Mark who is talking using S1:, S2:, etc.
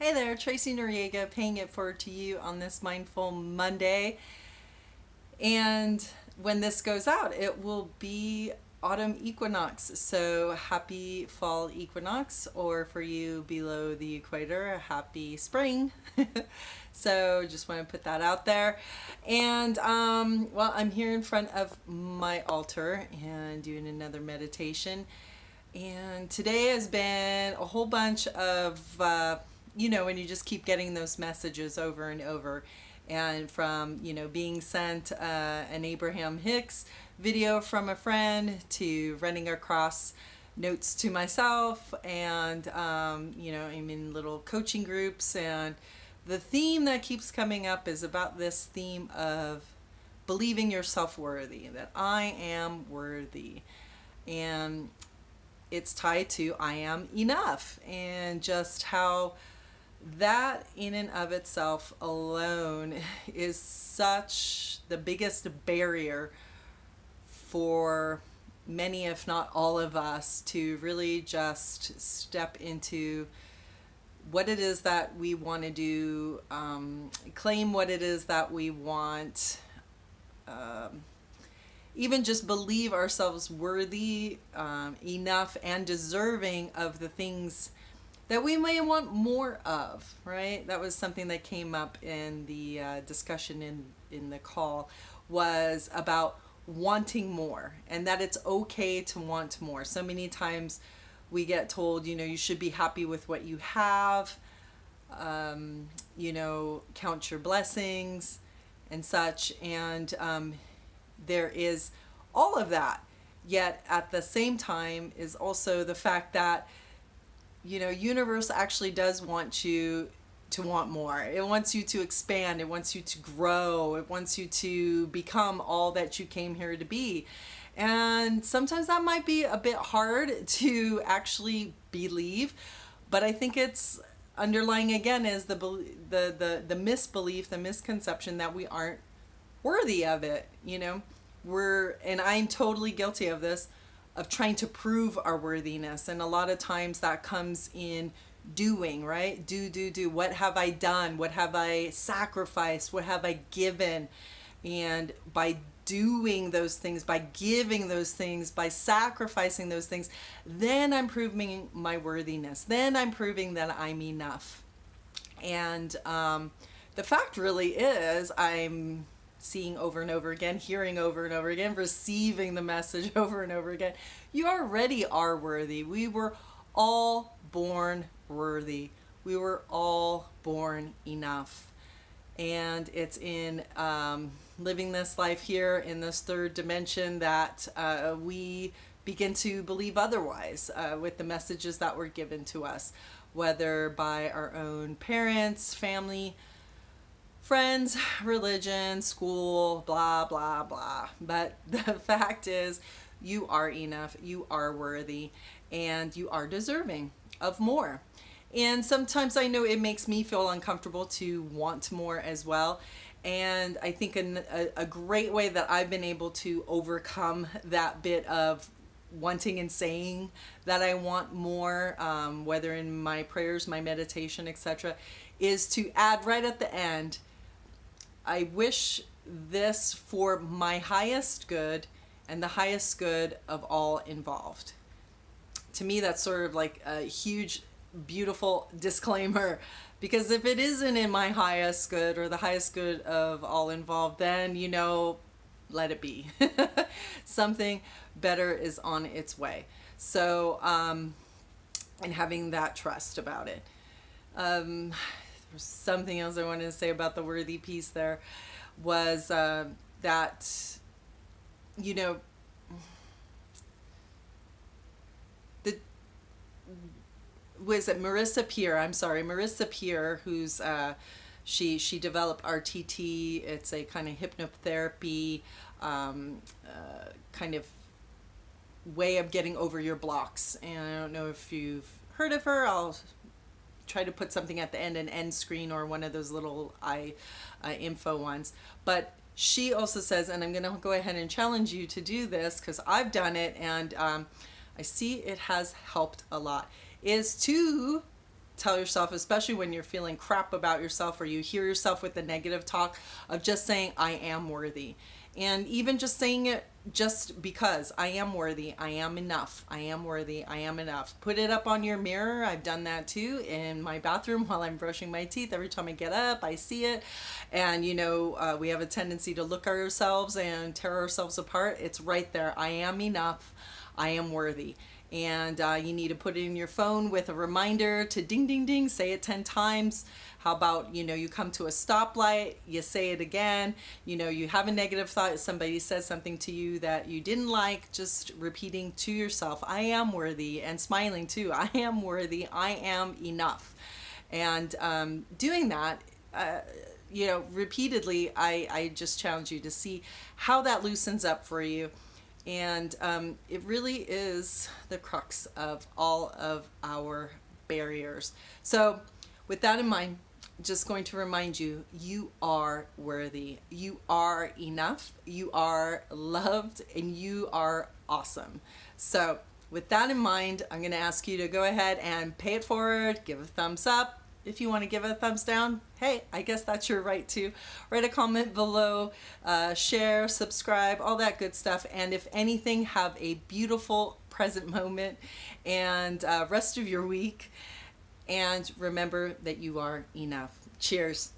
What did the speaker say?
S1: Hey there, Tracy Noriega, paying it forward to you on this Mindful Monday. And when this goes out, it will be autumn equinox. So happy fall equinox, or for you below the equator, happy spring. So just want to put that out there. And well, I'm here in front of my altar and doing another meditation. And today has been a whole bunch of, when you just keep getting those messages over and over. And from, being sent an Abraham Hicks video from a friend to running across notes to myself. And, I'm in little coaching groups. And the theme that keeps coming up is about this theme of believing yourself worthy, that I am worthy. And it's tied to I am enough, and just how that in and of itself alone is such the biggest barrier for many, if not all of us, to really just step into what it is that we want to do, claim what it is that we want, even just believe ourselves worthy, enough and deserving of the things that we may want more of, right? That was something that came up in the discussion in the call, was about wanting more, and that it's okay to want more. So many times we get told, you should be happy with what you have, count your blessings and such. And there is all of that. Yet at the same time is also the fact that, universe actually does want you to want more. It wants you to expand. It wants you to grow. It wants you to become all that you came here to be. And sometimes that might be a bit hard to actually believe, but I think it's underlying again is the misbelief, the misconception that we aren't worthy of it. And I'm totally guilty of this, of trying to prove our worthiness. And a lot of times that comes in doing, right? Do. What have I done? What have I sacrificed? What have I given? And by doing those things, by giving those things, by sacrificing those things, then I'm proving my worthiness. Then I'm proving that I'm enough. And the fact really is, I'm seeing over and over again, hearing over and over again, receiving the message over and over again. You already are worthy. We were all born worthy. We were all born enough. And it's in living this life here in this third dimension that we begin to believe otherwise with the messages that were given to us, whether by our own parents, family, friends, religion, school, blah, blah, blah. But the fact is, you are enough, you are worthy, and you are deserving of more. And sometimes I know it makes me feel uncomfortable to want more as well. And I think a great way that I've been able to overcome that bit of wanting and saying that I want more, whether in my prayers, my meditation, etc., is to add right at the end, I wish this for my highest good and the highest good of all involved. To me, that's sort of like a huge, beautiful disclaimer, because if it isn't in my highest good or the highest good of all involved, then, let it be. Something better is on its way. So, and having that trust about it. There's something else I wanted to say about the worthy piece there, was that, the was it Marissa Peer? I'm sorry, Marissa Peer, who's she developed RTT. It's a kind of hypnotherapy kind of way of getting over your blocks. And I don't know if you've heard of her. I'll try to put something at the end screen, or one of those little info ones. But she also says, and I'm going to go ahead and challenge you to do this because I've done it and I see it has helped a lot, is to tell yourself, especially when you're feeling crap about yourself or you hear yourself with the negative talk, of just saying, I am worthy. And even just saying it just because I am worthy, I am enough, I am worthy, I am enough. Put it up on your mirror. I've done that too in my bathroom while I'm brushing my teeth. Every time I get up, I see it. And we have a tendency to look at ourselves and tear ourselves apart. It's right there. I am enough, I am worthy. And you need to put it in your phone with a reminder to ding, ding, ding, say it 10 times. How about, you come to a stoplight, you say it again, you have a negative thought, somebody says something to you that you didn't like, just repeating to yourself, I am worthy, and smiling too, I am worthy, I am enough. And doing that, repeatedly, I just challenge you to see how that loosens up for you. And it really is the crux of all of our barriers. So with that in mind, just going to remind you, you are worthy, you are enough, you are loved, and you are awesome. So with that in mind, I'm going to ask you to go ahead and pay it forward, give a thumbs up. If you want to give it a thumbs down, hey, I guess that's your right to. Write a comment below, share, subscribe, all that good stuff. And if anything, have a beautiful present moment and rest of your week. And remember that you are enough. Cheers.